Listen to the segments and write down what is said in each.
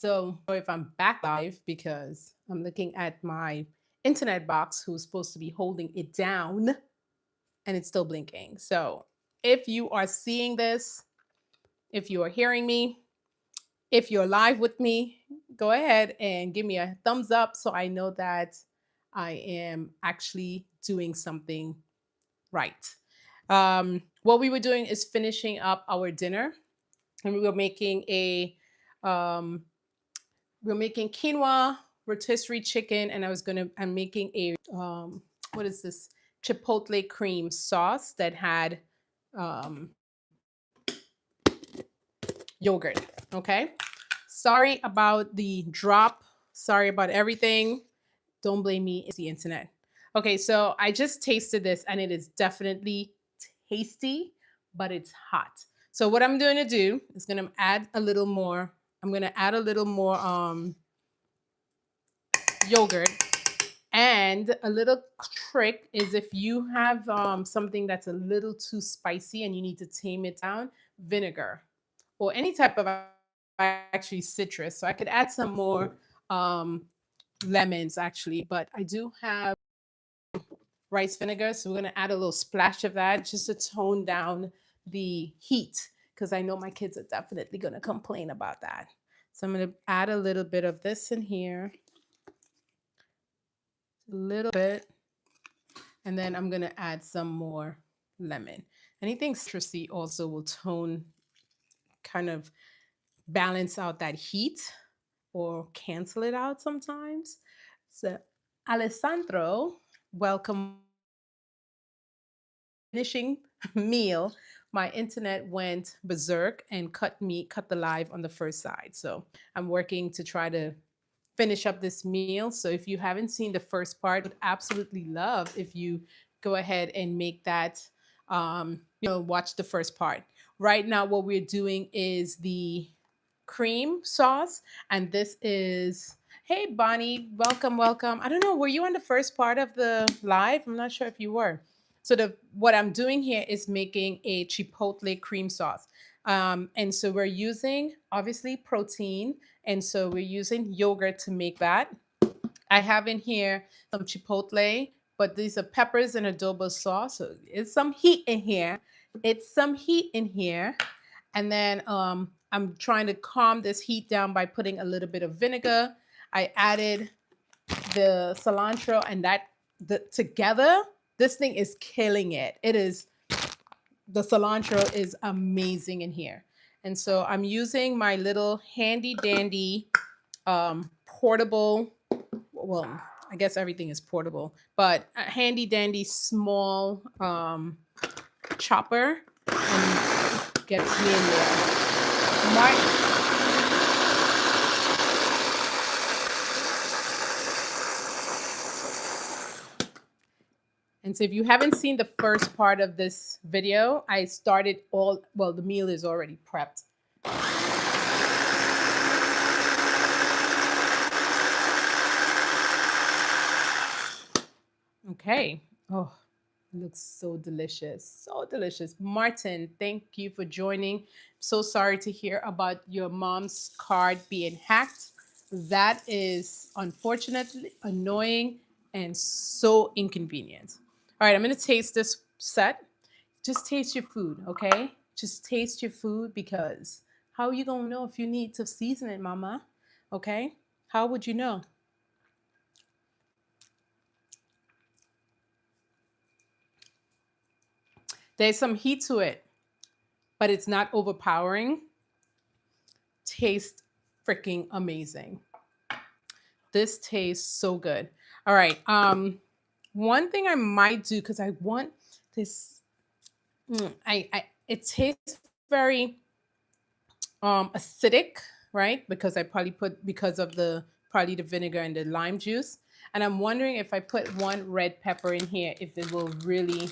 So if I'm back live because I'm looking at my internet box who's supposed to be holding it down and it's still blinking. So if you are seeing this, if you are hearing me, if you're live with me, go ahead and give me a thumbs up so I know that I am actually doing something right. What we were doing is finishing up our dinner, and um, we were making quinoa, rotisserie chicken, and I'm making a what is this chipotle cream sauce that had um, yogurt. Okay, sorry about the drop. Sorry about everything. Don't blame me. It's the internet. Okay, so I just tasted this, and it is definitely tasty, but it's hot. So what I'm going to do is going to add a little more. I'm going to add a little more yogurt. And a little trick is if you have something that's a little too spicy and you need to tame it down, vinegar or any type of actually citrus. So I could add some more um, lemons actually, but I do have rice vinegar. So we're going to add a little splash of that just to tone down the heat because I know my kids are definitely going to complain about that. So I'm going to add a little bit of this in here, a little bit. And then I'm going to add some more lemon. Anything citrusy also will kind of balance out that heat or cancel it out sometimes. So, Alessandro, welcome. Finishing meal, my internet went berserk and cut the live on the first side. So, I'm working to try to finish up this meal. So if you haven't seen the first part, would absolutely love if you go ahead and make that, watch the first part. Right now, what we're doing is the cream sauce, and this is. Hey Bonnie, welcome, welcome. I don't know, were you on the first part of the live? I'm not sure if you were. So what I'm doing here is making a chipotle cream sauce. And so we're using obviously protein, and so we're using yogurt to make that. I have in here some chipotle, but these are peppers and adobo sauce. So it's some heat in here. It's some heat in here. And then I'm trying to calm this heat down by putting a little bit of vinegar. I added the cilantro and together, this thing is killing it. The cilantro is amazing in here. And so I'm using my little handy dandy portable, well, I guess everything is portable, but a handy dandy small chopper and gets me in there. And so if you haven't seen the first part of this video, I started the meal is already prepped. Okay. Oh, it looks so delicious. So delicious. Martin, thank you for joining. So sorry to hear about your mom's card being hacked. That is unfortunately annoying and so inconvenient. All right, I'm going to taste this set. Just taste your food, okay? Just taste your food because how are you going to know if you need to season it, mama? Okay? How would you know? There's some heat to it, but it's not overpowering. Tastes freaking amazing. This tastes so good. All right. One thing I might do because I want this. It tastes very acidic, right? Because I probably because of the vinegar and the lime juice. And I'm wondering if I put one red pepper in here, if it will really.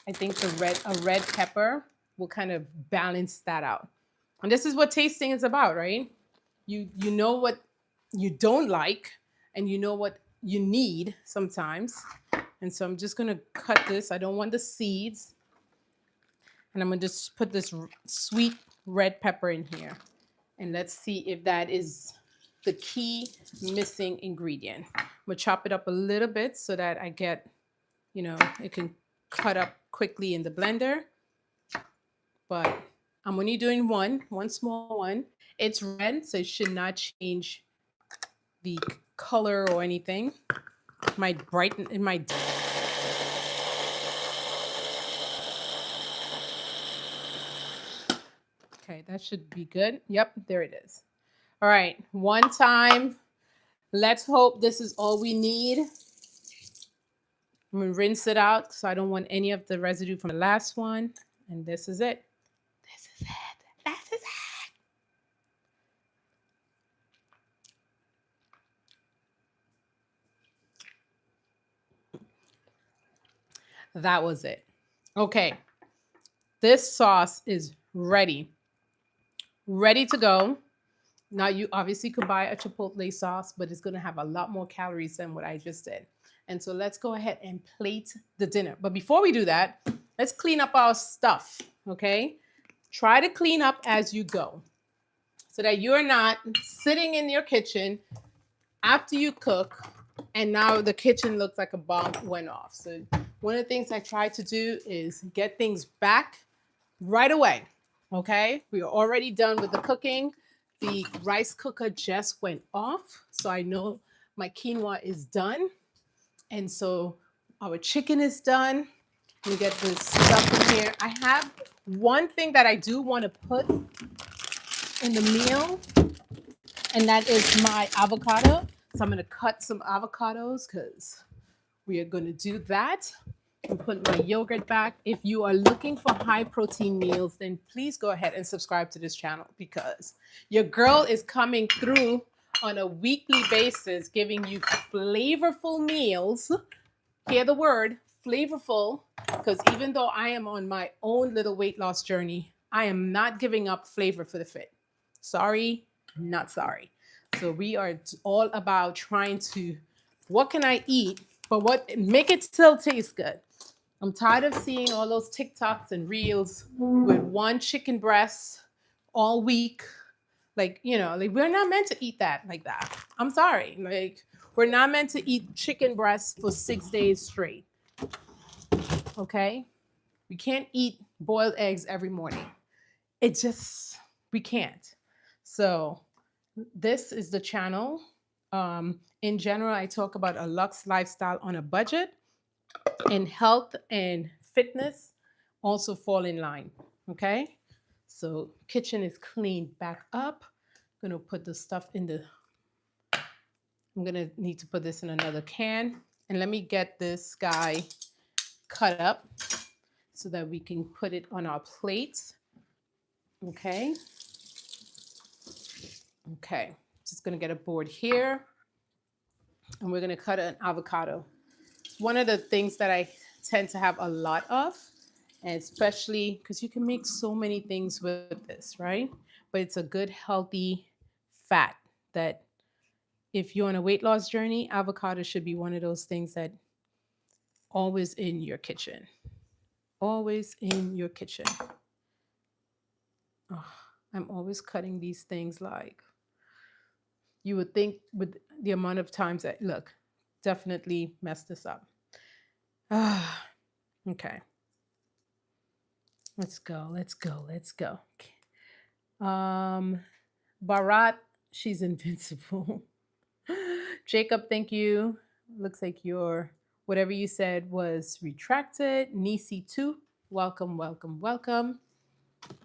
I think a red pepper will kind of balance that out. And this is what tasting is about, right? You know what you don't like and you know what you need sometimes. And so I'm just going to cut this. I don't want the seeds. And I'm going to just put this sweet red pepper in here. And let's see if that is the key missing ingredient. I'm gonna chop it up a little bit so that I get, it can cut up quickly in the blender. But I'm only doing one small one. It's red, so it should not change the color or anything. It might brighten, it might. Okay, that should be good. Yep, there it is. All right, one time. Let's hope this is all we need. I'm gonna rinse it out so I don't want any of the residue from the last one. And this is it. This is it. This is it. That was it. Okay, this sauce is ready. Ready to go. Now you obviously could buy a chipotle sauce, but it's gonna have a lot more calories than what I just did. And so let's go ahead and plate the dinner. But before we do that, let's clean up our stuff, okay? Try to clean up as you go so that you're not sitting in your kitchen after you cook and now the kitchen looks like a bomb went off. So one of the things I try to do is get things back right away, okay? We are already done with the cooking. The rice cooker just went off, so I know my quinoa is done. And so our chicken is done. We get this stuff in here. I have one thing that I do want to put in the meal, and that is my avocado. So I'm going to cut some avocados because we are going to do that. And put my yogurt back. If you are looking for high protein meals, then please go ahead and subscribe to this channel because your girl is coming through on a weekly basis, giving you flavorful meals. Hear the word flavorful, because even though I am on my own little weight loss journey, I am not giving up flavor for the fit. Sorry, not sorry. So we are all about trying to, what can I eat, but what make it still taste good. I'm tired of seeing all those TikToks and reels with one chicken breast all week. Like, like we're not meant to eat that like that. I'm sorry. Like, we're not meant to eat chicken breasts for 6 days straight. Okay? We can't eat boiled eggs every morning. We can't. So, this is the channel. In general, I talk about a luxe lifestyle on a budget, and health and fitness also fall in line. Okay? So, kitchen is cleaned back up. I'm going to put the stuff in the I'm gonna need to put this in another can. And let me get this guy cut up so that we can put it on our plates. Okay. Okay. Just gonna get a board here. And we're gonna cut an avocado. One of the things that I tend to have a lot of, and especially because you can make so many things with this, right? But it's a good, healthy fat that if you're on a weight loss journey, avocado should be one of those things that always in your kitchen. Always in your kitchen. Oh, I'm always cutting these things like you would think with the amount of times that look, definitely mess this up. Okay. Let's go. Let's go. Let's go. Barat, she's invincible. Jacob, thank you. Looks like your whatever you said was retracted. Nisi too. Welcome, welcome, welcome.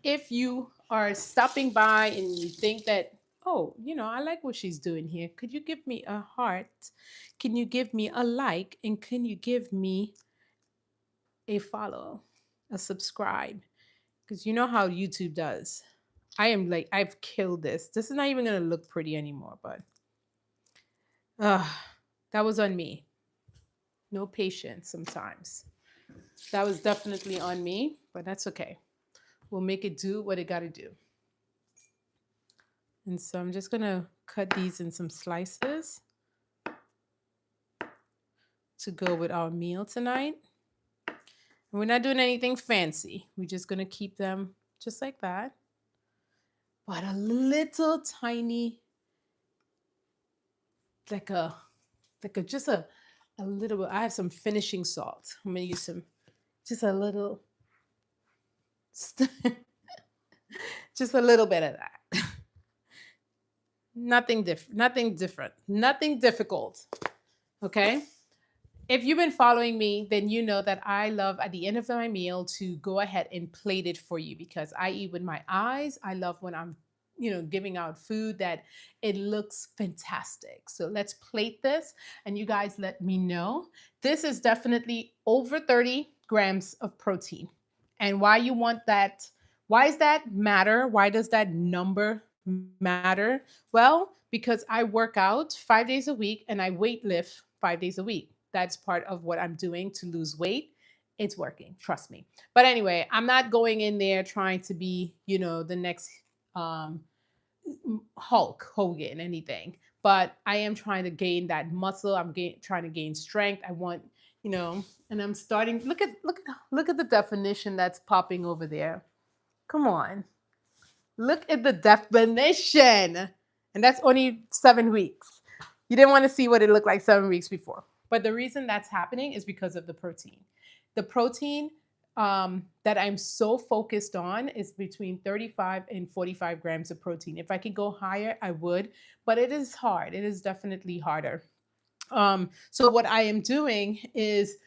If you are stopping by and you think that, oh, I like what she's doing here, could you give me a heart? Can you give me a like? And can you give me a follow, a subscribe? Because you know how YouTube does. I've killed this. This is not even going to look pretty anymore, but that was on me. No patience sometimes. That was definitely on me, but that's okay. We'll make it do what it got to do. And so I'm just going to cut these in some slices to go with our meal tonight. And we're not doing anything fancy. We're just going to keep them just like that. But a little tiny like a just a little bit. I have some finishing salt. I'm gonna use some just a little just a little bit of that. Nothing different, nothing difficult. Okay. If you've been following me, then you know that I love at the end of my meal to go ahead and plate it for you because I eat with my eyes. I love when I'm, giving out food that it looks fantastic. So let's plate this and you guys let me know. This is definitely over 30 grams of protein. And why you want that? Why does that matter? Why does that number matter? Well, because I work out 5 days a week and I weight lift 5 days a week. That's part of what I'm doing to lose weight. It's working, trust me. But anyway, I'm not going in there trying to be, the next um, Hulk Hogan, anything. But I am trying to gain that muscle. Trying to gain strength. I want, and I'm starting. Look at the definition that's popping over there. Come on, look at the definition, and that's only 7 weeks. You didn't want to see what it looked like 7 weeks before. But the reason that's happening is because of the protein. The protein that I'm so focused on is between 35 and 45 grams of protein. If I could go higher, I would, but it is hard. It is definitely harder. So what I am doing is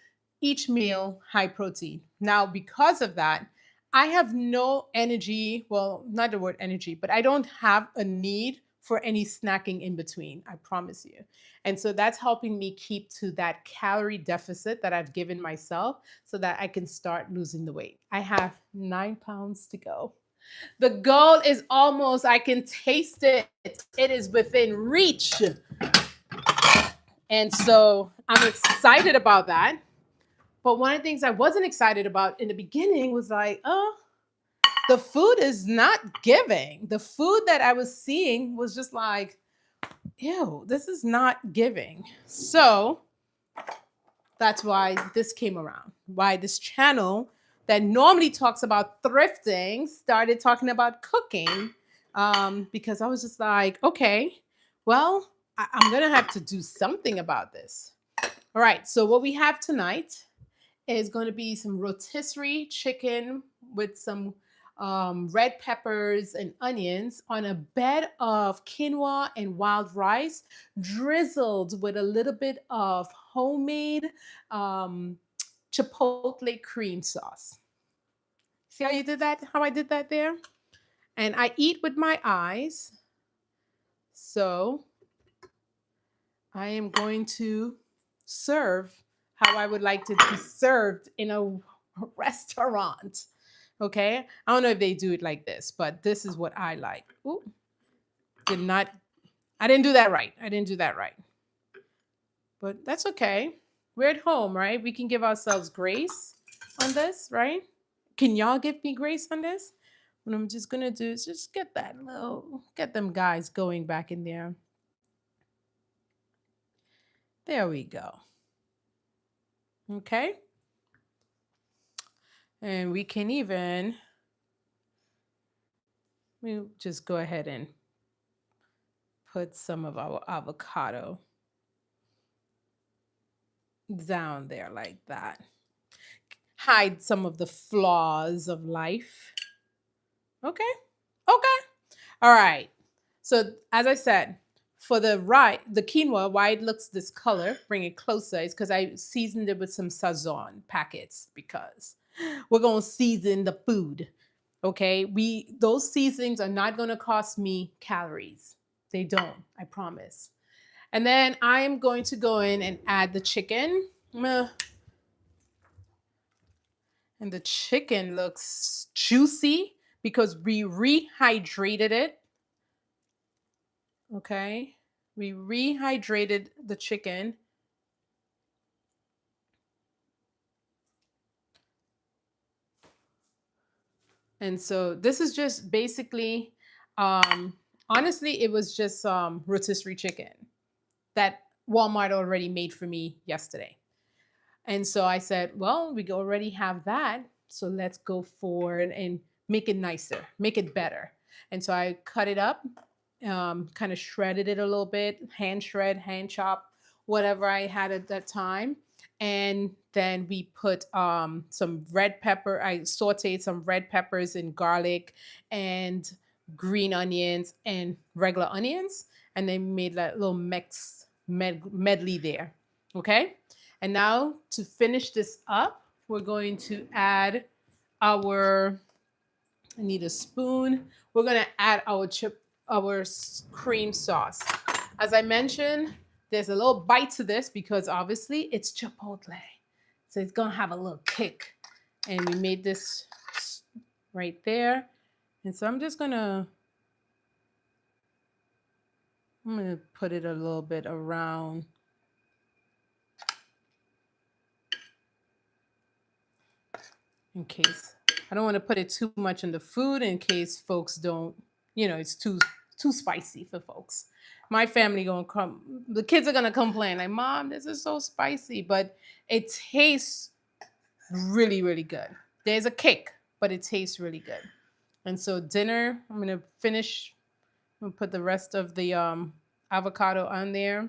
each meal high protein. Now, because of that, I have no energy. Well, not the word energy, but I don't have a need for any snacking in between. I promise you. And so that's helping me keep to that calorie deficit that I've given myself so that I can start losing the weight. I have 9 pounds to go. The goal is almost, I can taste it. It is within reach. And so I'm excited about that. But one of the things I wasn't excited about in the beginning was like, oh, the food is not giving. The food that I was seeing was just like, ew, this is not giving. So that's why this came around, why this channel that normally talks about thrifting started talking about cooking, because I was just like, okay, well, I'm going to have to do something about this. All right, so what we have tonight is going to be some rotisserie chicken with some red peppers and onions on a bed of quinoa and wild rice, drizzled with a little bit of homemade chipotle cream sauce. See how you did that? How I did that there? And I eat with my eyes. So I am going to serve how I would like to be served in a restaurant. Okay. I don't know if they do it like this, but this is what I like. Ooh, I didn't do that right. I didn't do that right. But that's okay. We're at home, right? We can give ourselves grace on this, right? Can y'all give me grace on this? What I'm just gonna do is just get them guys going back in there. There we go. Okay. And we can even, we'll just go ahead and put some of our avocado down there like that. Hide some of the flaws of life. Okay. Okay. All right. So as I said, for the quinoa, why it looks this color, bring it closer, is because I seasoned it with some Sazon packets because we're gonna season the food. Okay. Those seasonings are not gonna cost me calories. They don't, I promise. And then I'm going to go in and add the chicken. And the chicken looks juicy because we rehydrated it. Okay. We rehydrated the chicken. And so this is just basically, honestly, it was just rotisserie chicken that Walmart already made for me yesterday. And so I said, well, we already have that. So let's go forward and make it nicer, make it better. And so I cut it up kind of shredded it a little bit, hand shred, hand chop, whatever I had at that time. And then we put some red pepper. I sauteed some red peppers and garlic and green onions and regular onions. And then made that little medley there. Okay. And now to finish this up, we're going to add our, I need a spoon. We're gonna add our cream sauce. As I mentioned, there's a little bite to this because obviously it's chipotle, so it's gonna have a little kick. And we made this right there, and so I'm gonna put it a little bit around. In case I don't want to put it too much in the food in case folks don't, it's too spicy for folks. My family gonna come, the kids are gonna complain like, "Mom, this is so spicy," but it tastes really, really good. There's a kick, but it tastes really good. And so dinner, I'm gonna finish. I'm gonna put the rest of the avocado on there.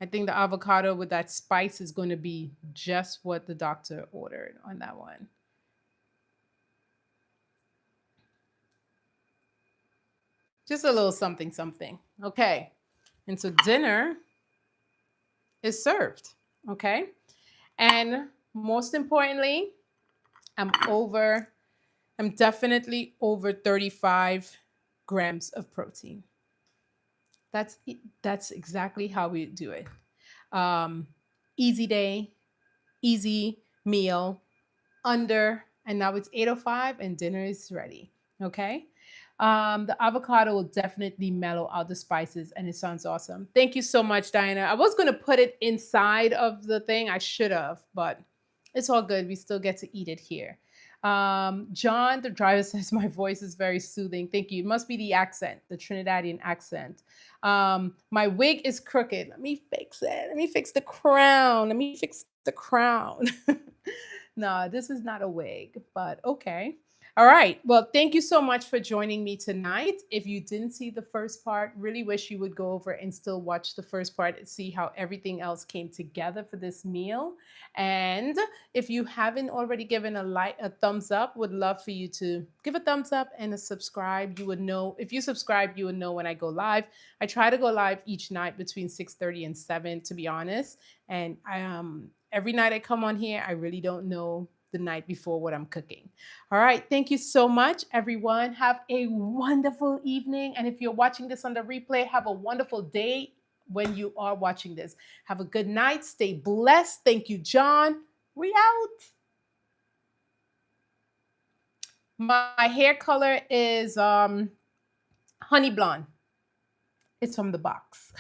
I think the avocado with that spice is going to be just what the doctor ordered on that one. Just a little something, something. Okay. And so dinner is served. Okay. And most importantly, I'm over, I'm definitely over 35 grams of protein. That's exactly how we do it. Um, Easy day, easy meal, under, and now it's 8:05 and dinner is ready. Okay. The avocado will definitely mellow out the spices and it sounds awesome. Thank you so much, Diana. I was going to put it inside of the thing. I should have, but it's all good. We still get to eat it here. John, the driver, says my voice is very soothing. Thank you. It must be the accent, the Trinidadian accent. My wig is crooked. Let me fix it. Let me fix the crown. Let me fix the crown. No, this is not a wig, but okay. All right. Well, thank you so much for joining me tonight. If you didn't see the first part, really wish you would go over and still watch the first part and see how everything else came together for this meal. And if you haven't already given a thumbs up, would love for you to give a thumbs up and a subscribe. You would know, if you subscribe, you would know when I go live. I try to go live each night between 6:30 and 7, to be honest. And every night I come on here, I really don't know the night before what I'm cooking. All right. Thank you so much, everyone. Have a wonderful evening. And if you're watching this on the replay, have a wonderful day when you are watching this. Have a good night. Stay blessed. Thank you, John. We out. My hair color is honey blonde. It's from the box.